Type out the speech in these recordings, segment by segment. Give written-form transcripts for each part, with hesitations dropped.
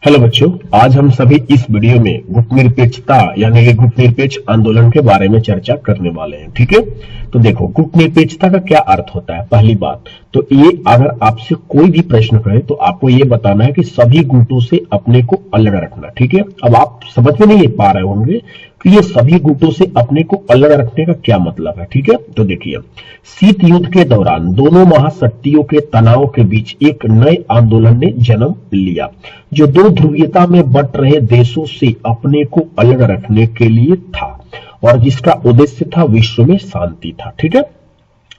Hello बच्चों, आज हम सभी इस वीडियो में गुटनिरपेक्षता यानी कि गुटनिरपेक्ष आंदोलन के बारे में चर्चा करने वाले हैं। ठीक है, तो देखो गुटनिरपेक्षता का क्या अर्थ होता है। पहली बात तो ये, अगर आपसे कोई भी प्रश्न करे तो आपको ये बताना है कि सभी गुटों से अपने को अलग रखना। ठीक है, अब आप समझ में नहीं पा रहे होंगे कि ये सभी गुटों से अपने को अलग रखने का क्या मतलब है। ठीक है, तो देखिए, शीत युद्ध के दौरान दोनों महाशक्तियों के तनाव के बीच एक नए आंदोलन ने जन्म लिया जो दो ध्रुवीयता में बंट रहे देशों से अपने को अलग रखने के लिए था और जिसका उद्देश्य था विश्व में शांति था। ठीक है,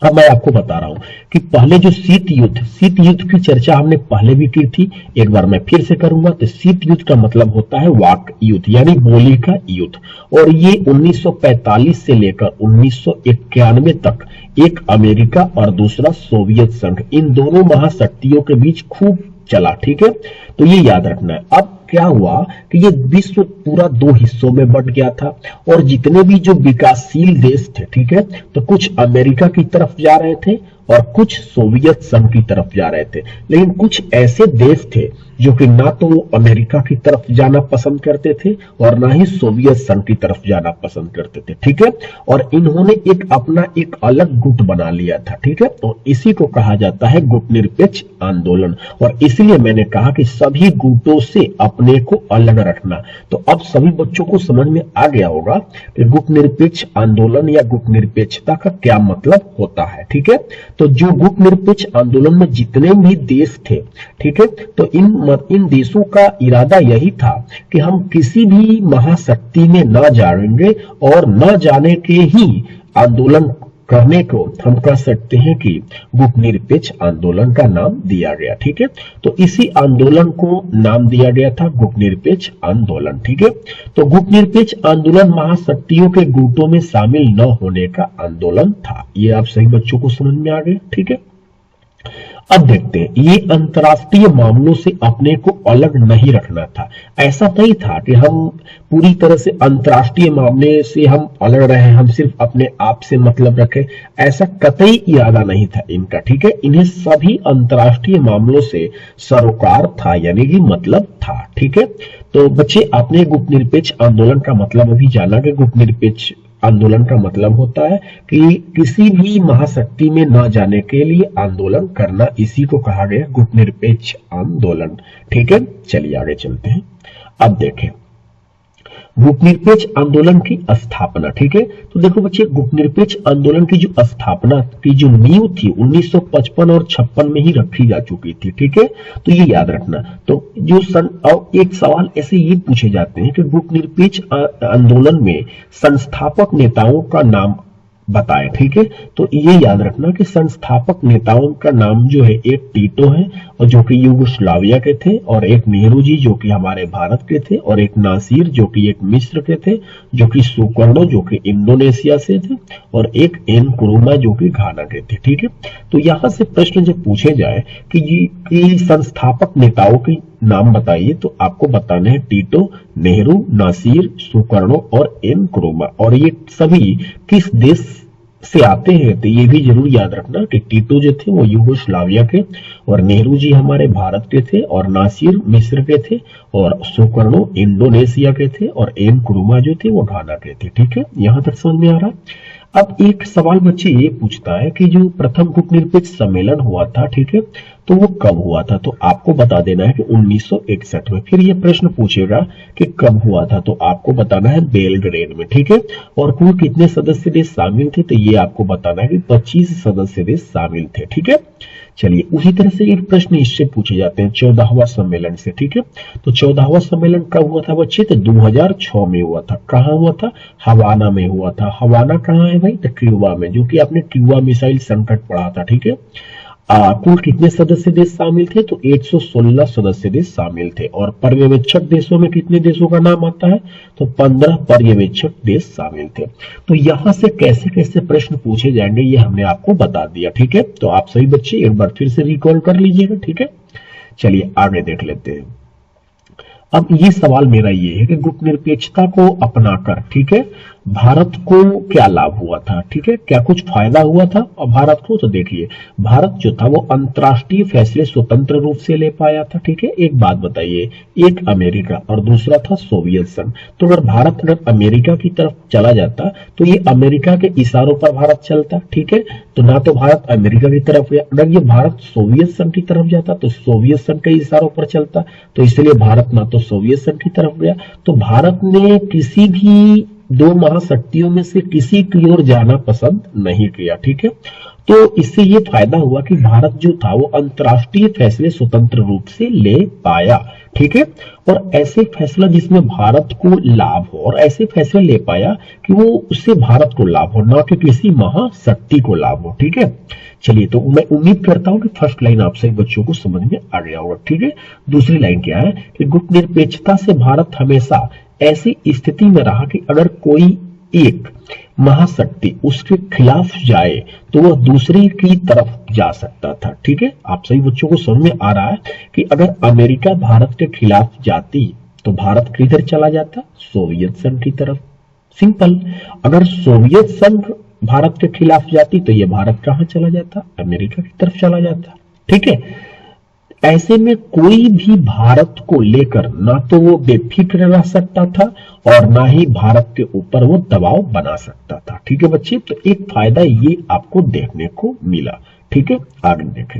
अब मैं आपको बता रहा हूं कि पहले जो शीत युद्ध की चर्चा हमने पहले भी की थी, एक बार मैं फिर से करूंगा। तो शीत युद्ध का मतलब होता है वाक युद्ध यानी बोली का युद्ध, और ये 1945 से लेकर 1991 तक एक अमेरिका और दूसरा सोवियत संघ, इन दोनों महाशक्तियों के बीच खूब चला। ठीक है, तो ये याद रखना है। अब क्या हुआ कि ये विश्व पूरा दो हिस्सों में बंट गया था और जितने भी जो विकासशील देश थे, ठीक है, तो कुछ अमेरिका की तरफ जा रहे थे और कुछ सोवियत संघ की तरफ जा रहे थे। लेकिन कुछ ऐसे देश थे जो कि ना तो वो अमेरिका की तरफ जाना पसंद करते थे और ना ही सोवियत संघ की तरफ जाना पसंद करते थे। ठीक है, और इन्होंने अपना एक अलग गुट बना लिया था। ठीक है, तो इसी को कहा जाता है गुटनिरपेक्ष आंदोलन, और इसलिए मैंने कहा कि सभी गुटों से अपने को अलग रखना। तो अब सभी बच्चों को समझ में आ गया होगा कि गुटनिरपेक्ष आंदोलन या गुटनिरपेक्षता का क्या मतलब होता है। ठीक है, तो जो गुटनिरपेक्ष आंदोलन में जितने भी देश थे, ठीक है, तो इन देशों का इरादा यही था कि हम किसी भी महाशक्ति में न जाएंगे और न जाने के ही आंदोलन करने को हम कह सकते हैं कि गुटनिरपेक्ष आंदोलन का नाम दिया गया। ठीक है, तो इसी आंदोलन को नाम दिया गया था गुटनिरपेक्ष आंदोलन। ठीक है, तो गुटनिरपेक्ष आंदोलन महाशक्तियों के गुटों में शामिल न होने का आंदोलन था। ये आप सही बच्चों को समझ में आ गए। ठीक है, अब देखते हैं, ये अंतर्राष्ट्रीय मामलों से अपने को अलग नहीं रखना था। ऐसा नहीं था कि हम पूरी तरह से अंतर्राष्ट्रीय मामले से हम अलग रहे, हम सिर्फ अपने आप से मतलब रखें, ऐसा कतई इरादा नहीं था इनका। ठीक है, इन्हें सभी अंतर्राष्ट्रीय मामलों से सरोकार था यानी कि मतलब था। ठीक है, तो बच्चे आपने गुटनिरपेक्ष आंदोलन का मतलब अभी जाना कि गुटनिरपेक्ष आंदोलन का मतलब होता है कि किसी भी महाशक्ति में न जाने के लिए आंदोलन करना, इसी को कहा गया गुटनिरपेक्ष आंदोलन। ठीक है, चलिए आगे चलते हैं। अब देखें गुटनिरपेक्ष आंदोलन की स्थापना। ठीक है, तो देखो बच्चे, गुटनिरपेक्ष आंदोलन की जो स्थापना की जो नींव थी 1955 और 56 में ही रखी जा चुकी थी। ठीक है, तो ये याद रखना। तो जो और एक सवाल ऐसे ये पूछे जाते हैं कि गुटनिरपेक्ष आंदोलन में संस्थापक नेताओं का नाम बताएं। ठीक है, तो ये याद रखना कि संस्थापक नेताओं का नाम जो है, एक टीटो है और जो कि यूगोस्लाविया के थे, और एक नेहरू जी जो कि हमारे भारत के थे, और एक नासिर जो कि एक मिस्र के थे, जो कि सुकर्णो जो कि इंडोनेशिया से थे, और एक एन कुरुमा जो कि घाना के थे। ठीक है, तो यहां से प्रश्न जब पूछे जाए कि संस्थापक नेताओं के नाम बताइए, तो आपको बताना है टीटो, नेहरू, नासिर, सुकर्णो और एन कुरुमा, और ये सभी किस देश से आते हैं। तो ये भी जरूर याद रखना कि टीटो जो थे वो यूगोस्लाविया के, और नेहरू जी हमारे भारत के थे, और नासिर मिस्र के थे, और सुकर्णो इंडोनेशिया के थे, और एन कुरुमा जो थे वो घाना के थे। ठीक है, यहां तक समझ में आ रहा। अब एक सवाल बच्चे ये पूछता है कि जो प्रथम गुटनिरपेक्ष सम्मेलन हुआ था, ठीक है, तो वो कब हुआ था। तो आपको बता देना है कि 1961 में। फिर ये प्रश्न पूछेगा कि कब हुआ था, तो आपको बताना है बेलग्रेड में। ठीक है, और कुल कितने सदस्य देश शामिल थे, तो ये आपको बताना है कि 25 सदस्य देश शामिल थे। ठीक है, चलिए उसी तरह से एक प्रश्न इससे पूछे जाते हैं 14वां सम्मेलन से। ठीक है, तो 14वां सम्मेलन कब हुआ था बच्चे, तो 2006 में हुआ था। कहाँ हुआ था, हवाना में हुआ था। हवाना कहाँ है भाई, तो क्यूबा में, जो कि आपने क्यूबा मिसाइल संकट पढ़ा था। ठीक है, कुल कितने सदस्य देश शामिल थे, तो 116 सदस्य देश शामिल थे, और पर्यवेक्षक देशों में कितने देशों का नाम आता है, तो 15 पर्यवेक्षक देश शामिल थे। तो यहां से कैसे कैसे प्रश्न पूछे जाएंगे ये हमने आपको बता दिया। ठीक है, तो आप सभी बच्चे एक बार फिर से रिकॉल कर लीजिएगा। ठीक है, चलिए आगे देख लेते हैं। अब ये सवाल मेरा ये है कि गुटनिरपेक्षता को अपनाकर, ठीक है, भारत को क्या लाभ हुआ था, ठीक है, क्या कुछ फायदा हुआ था और भारत को? तो देखिए, भारत जो था वो अंतर्राष्ट्रीय फैसले स्वतंत्र रूप से ले पाया था, ठीक है। एक बात बताइए, एक अमेरिका और दूसरा था सोवियत संघ। तो अगर अमेरिका की तरफ चला जाता तो ये अमेरिका के इशारों पर भारत चलता, ठीक है। तो ना तो भारत अमेरिका की तरफ गया, अगर ये भारत सोवियत संघ की तरफ जाता तो सोवियत संघ के इशारों पर चलता, तो इसलिए भारत ना तो सोवियत संघ की तरफ गया। तो भारत ने किसी भी दो महाशक्तियों में से किसी की ओर जाना पसंद नहीं किया, ठीक है। तो इससे ये फायदा हुआ कि भारत जो था वो अंतर्राष्ट्रीय फैसले स्वतंत्र रूप से ले पाया, ठीक है। और ऐसे फैसला जिसमें भारत को लाभ हो, और ऐसे फैसले ले पाया कि वो उससे भारत को लाभ हो, ना कि किसी महाशक्ति को लाभ हो, ठीक है। चलिए, तो मैं उम्मीद करता हूं कि फर्स्ट लाइन आप सभी बच्चों को समझ में आ गया होगा, ठीक है। दूसरी लाइन क्या है कि गुटनिरपेक्षता से भारत हमेशा ऐसी स्थिति में रहा कि अगर कोई एक महाशक्ति उसके खिलाफ जाए तो वह दूसरी की तरफ जा सकता था, ठीक है। आप सभी बच्चों को समझ में आ रहा है कि अगर अमेरिका भारत के खिलाफ जाती तो भारत किधर चला जाता? सोवियत संघ की तरफ, सिंपल। अगर सोवियत संघ भारत के खिलाफ जाती तो यह भारत कहां चला जाता? अमेरिका की तरफ चला जाता, ठीक है। ऐसे में कोई भी भारत को लेकर ना तो वो बेफिक्र रह सकता था और ना ही भारत के ऊपर वो दबाव बना सकता था, ठीक है बच्चे। तो एक फायदा ये आपको देखने को मिला, ठीक है। आगे देखें,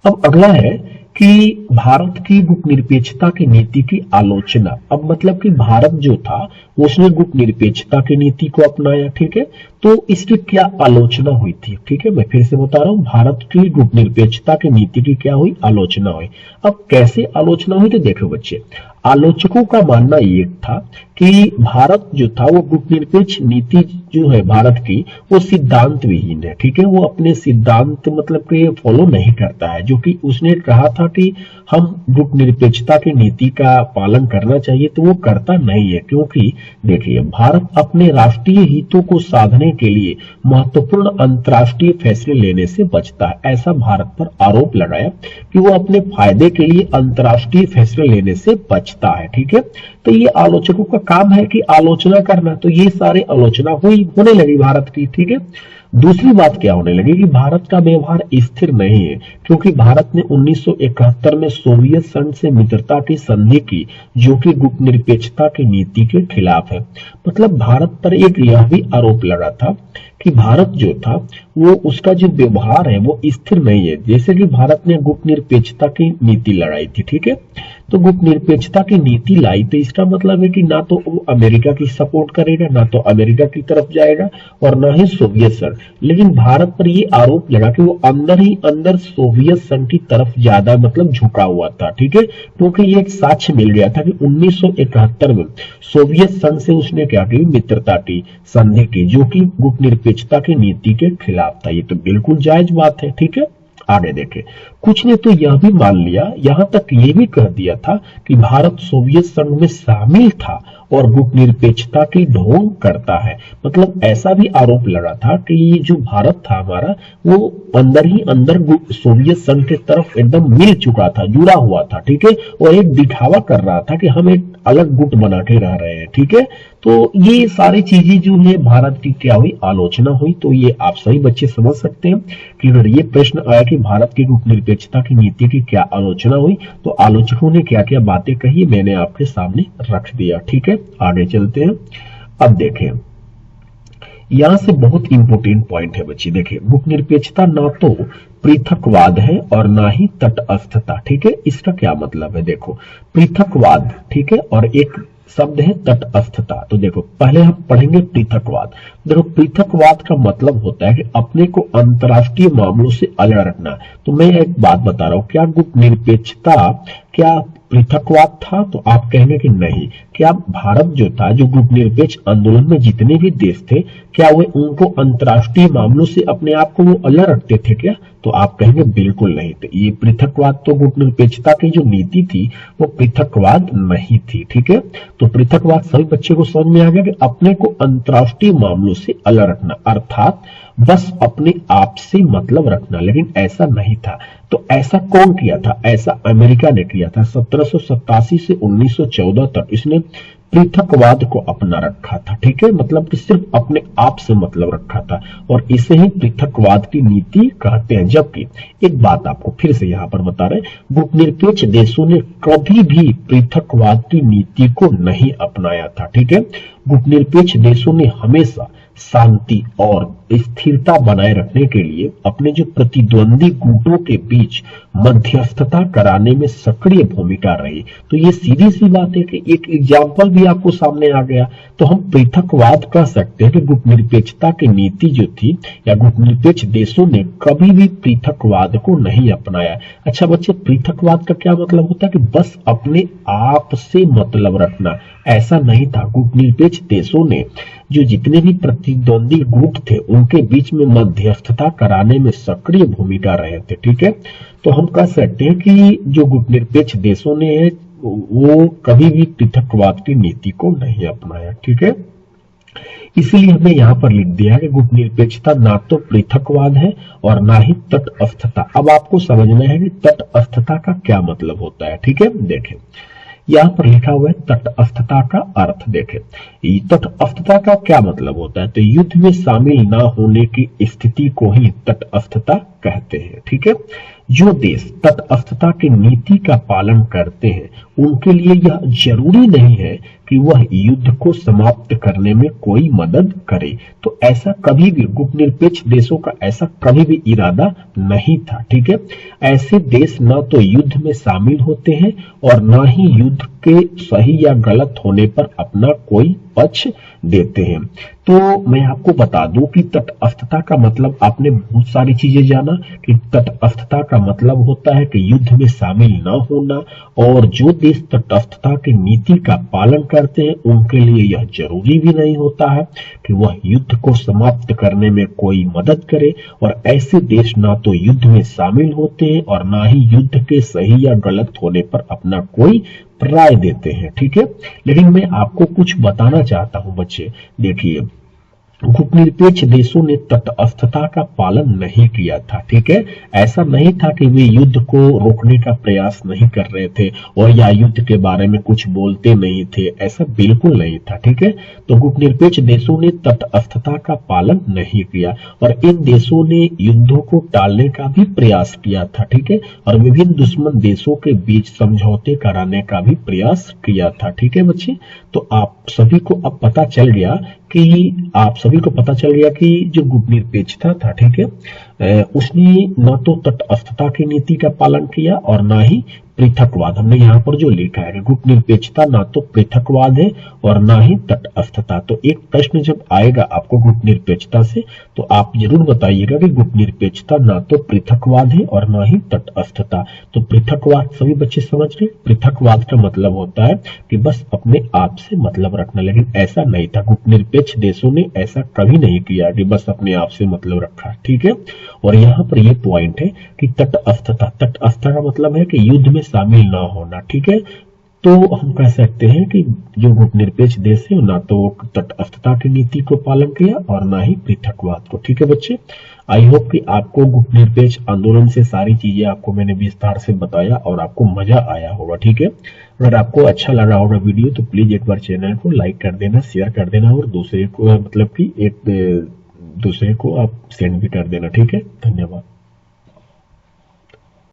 अब अगला है कि भारत की गुटनिरपेक्षता की नीति की आलोचना। अब मतलब कि भारत जो था उसने गुटनिरपेक्षता की नीति को अपनाया, ठीक है। तो इसकी क्या आलोचना हुई थी, ठीक है। मैं फिर से बता रहा हूं, भारत की गुटनिरपेक्षता की नीति की क्या हुई? आलोचना हुई। अब कैसे आलोचना हुई? तो देखो बच्चे, आलोचकों का मानना ये था कि भारत जो था वो गुटनिरपेक्ष नीति जो है भारत की वो सिद्धांत विहीन है, ठीक है। वो अपने सिद्धांत मतलब कि फॉलो नहीं करता है, जो कि उसने कहा था कि हम गुटनिरपेक्षता की नीति का पालन करना चाहिए, तो वो करता नहीं है। क्योंकि देखिए, भारत अपने राष्ट्रीय हितों को साधने के लिए महत्वपूर्ण अंतर्राष्ट्रीय फैसले लेने से बचता है। ऐसा भारत पर आरोप लगाया कि वो अपने फायदे के लिए अंतर्राष्ट्रीय फैसले लेने से बचता है, ठीक है। तो ये आलोचकों का काम है कि आलोचना करना, तो ये सारे आलोचना होने लगी भारत की, ठीक है। दूसरी बात क्या होने लगी कि भारत का व्यवहार स्थिर नहीं है, क्योंकि भारत ने 1971 में सोवियत संघ से मित्रता की संधि की, जो कि गुटनिरपेक्षता की नीति के खिलाफ है। मतलब भारत पर एक यह भी आरोप लगा था कि भारत जो था वो उसका जो व्यवहार है वो स्थिर नहीं है। जैसे कि भारत ने गुटनिरपेक्षता की नीति लगाई थी, ठीक है। तो गुटनिरपेक्षता की नीति लाई तो इसका मतलब है कि ना तो वो अमेरिका की सपोर्ट करेगा, ना तो अमेरिका की तरफ जाएगा और ना ही सोवियत संघ। लेकिन भारत पर ये आरोप लगा कि वो अंदर ही अंदर सोवियत संघ की तरफ ज्यादा मतलब झुका हुआ था, ठीक है। क्योंकि ये एक साक्ष्य मिल गया था कि 1971 में सोवियत संघ से उसने क्या की? मित्रता की संधि की, जो कि गुटनिरपेक्षता की नीति के खिलाफ था। ये तो बिल्कुल जायज बात है, ठीक है। आगे देखें, कुछ ने तो यह भी मान लिया, यहां तक ये भी कह दिया था कि भारत सोवियत संघ में शामिल था और गुटनिरपेक्षता की ढोंग करता है। मतलब ऐसा भी आरोप लगा था कि ये जो भारत था हमारा वो अंदर ही अंदर सोवियत संघ की तरफ एकदम मिल चुका था, जुड़ा हुआ था, ठीक है। और एक दिखावा कर रहा था कि हम एक अलग गुट बना के रह रहे हैं, ठीक है। तो ये सारी चीजें जो है भारत की क्या हुई? आलोचना हुई। तो ये आप सभी बच्चे समझ सकते हैं कि अगर ये प्रश्न आया कि भारत की गुटनिरपेक्षता की नीति की क्या आलोचना हुई, तो आलोचकों ने क्या क्या बातें कही मैंने आपके सामने रख दिया, ठीक है। आगे चलते हैं। अब देखें, यहां से बहुत इंपोर्टेंट पॉइंट है बच्चे। देखिए, गुटनिरपेक्षता ना तो पृथकवाद है और ना ही तटस्थता, ठीक है। इसका क्या मतलब है? देखो, पृथकवाद, ठीक है, और एक शब्द है तटस्थता। तो देखो, पहले हम पढ़ेंगे पृथकवाद। देखो, पृथकवाद का मतलब होता है कि अपने को अंतर्राष्ट्रीय मामलों से अलग रखना। तो मैं एक बात बता रहा हूं, क्या गुटनिरपेक्षता क्या पृथकवाद था? तो आप कहेंगे कि नहीं। क्या भारत जो था, जो गुटनिरपेक्ष आंदोलन में जितने भी देश थे, क्या वे उनको अंतर्राष्ट्रीय मामलों से अपने आप को वो अलग रखते थे क्या? तो आप कहेंगे बिल्कुल नहीं। तो ये पृथकवाद, तो गुटनिरपेक्षता की जो नीति थी वो पृथकवाद नहीं थी, ठीक है। तो पृथकवाद सभी बच्चे को समझ में आ गया कि अपने को अंतर्राष्ट्रीय मामलों से अलग रखना, अर्थात बस अपने आप से मतलब रखना। लेकिन ऐसा नहीं था। तो ऐसा कौन किया था? ऐसा अमेरिका ने किया था 1787 से 1914 तक। इसने पृथकवाद को अपना रखा था। ठीक है, मतलब कि सिर्फ अपने आप से मतलब रखा था और इसे ही पृथकवाद की नीति कहते हैं। जबकि एक बात आपको फिर से यहाँ पर बता रहे, गुटनिरपेक्ष देशों ने कभी भी पृथकवाद की नीति को नहीं अपनाया था। ठीक है, गुटनिरपेक्ष देशों ने हमेशा शांति और स्थिरता बनाए रखने के लिए अपने जो प्रतिद्वंदी गुटों के बीच मध्यस्थता कराने में सक्रिय भूमिका रही। तो ये सीधी सी बात है कि एक एग्जाम्पल भी आपको सामने आ गया, तो हम पृथकवाद कह सकते हैं कि गुटनिरपेक्षता की नीति जो थी या गुटनिरपेक्ष देशों ने कभी भी पृथकवाद को नहीं अपनाया। अच्छा बच्चे, पृथकवाद का क्या मतलब होता है कि बस अपने आप से मतलब रखना, ऐसा नहीं था। गुटनिरपेक्ष देशों ने जो जितने भी प्रतिद्वंदी गुट थे उनके बीच में मध्यस्थता कराने में सक्रिय भूमिका रहे थे। ठीक है, तो हम कह सकते हैं कि जो गुटनिरपेक्ष देशों ने वो कभी भी पृथकवाद की नीति को नहीं अपनाया। ठीक है, इसीलिए हमने यहाँ पर लिख दिया है कि गुटनिरपेक्षता ना तो पृथकवाद है और ना ही तटस्थता। अब आपको समझना है कि तटस्थता का क्या मतलब होता है। ठीक है, देखें यहाँ पर लिखा हुआ है तटस्थता का अर्थ। देखें, तटस्थता का क्या मतलब होता है, तो युद्ध में शामिल ना होने की स्थिति को ही तटस्थता कहते हैं। ठीक है, जो देश तटस्थता की नीति का पालन करते हैं उनके लिए यह जरूरी नहीं है कि वह युद्ध को समाप्त करने में कोई मदद करे। तो ऐसा कभी भी गुटनिरपेक्ष देशों का ऐसा कभी भी इरादा नहीं था। ठीक है, ऐसे देश ना तो युद्ध में शामिल होते हैं और ना ही युद्ध के सही या गलत होने पर अपना कोई पक्ष देते हैं। तो मैं आपको बता दूं कि तटस्थता का मतलब आपने बहुत सारी चीजें जाना कि तटस्थता का मतलब होता है कि युद्ध में शामिल न होना, और जो देश तटस्थता की नीति का पालन करते हैं उनके लिए यह जरूरी भी नहीं होता है कि वह युद्ध को समाप्त करने में कोई मदद करे। और ऐसे देश ना तो युद्ध में शामिल होते हैं और ना ही युद्ध के सही या गलत होने पर अपना कोई राय देते हैं। ठीक है, लेकिन मैं आपको कुछ बताना चाहता हूं बच्चे। देखिए, गुटनिरपेक्ष देशों ने तटस्थता का पालन नहीं किया था। ठीक है, ऐसा नहीं था कि वे युद्ध को रोकने का प्रयास नहीं कर रहे थे और या युद्ध के बारे में कुछ बोलते नहीं थे, ऐसा बिल्कुल नहीं था। ठीक है, तो गुटनिरपेक्ष देशों ने तटस्थता का पालन नहीं किया और इन देशों ने युद्धों को टालने का भी प्रयास किया था। ठीक है, और विभिन्न दुश्मन देशों के बीच समझौते कराने का भी प्रयास किया था। ठीक है बच्चे, तो आप सभी को अब पता चल गया कि जो गुटनिरपेक्षता था, ठीक है, उसने न तो तटस्थता की नीति का पालन किया और ना ही पृथकवाद। हमने यहाँ पर जो लिखा है गुटनिरपेक्षता ना तो पृथकवाद है और ना ही तटस्थता। तो एक प्रश्न जब आएगा आपको गुटनिरपेक्षता से तो आप जरूर बताइएगा कि गुटनिरपेक्षता ना तो पृथकवाद है और ना ही तटस्थता। तो पृथकवाद सभी बच्चे समझ गए, पृथकवाद का मतलब होता है कि बस अपने आप से मतलब रखना, लेकिन ऐसा नहीं था। गुटनिरपेक्ष देशों ने ऐसा कभी नहीं किया कि बस अपने आप से मतलब रखा। ठीक है, और यहाँ पर यह पॉइंट है कि तटस्थता का मतलब है कि युद्ध में शामिल ना होना। ठीक है, तो हम कह सकते हैं कि जो गुटनिरपेक्ष देश है ना तो तटस्थता की नीति को पालन किया और ना ही पृथकवाद को। ठीक है बच्चे, आई होप कि आपको गुटनिरपेक्ष आंदोलन से सारी चीजें आपको मैंने विस्तार से बताया और आपको मजा आया होगा। ठीक है, अगर आपको अच्छा लगा होगा वीडियो तो प्लीज एक बार चैनल को लाइक कर देना, शेयर कर देना और दूसरे को मतलब कि एक दूसरे को आप सेंड भी कर देना। ठीक है, धन्यवाद।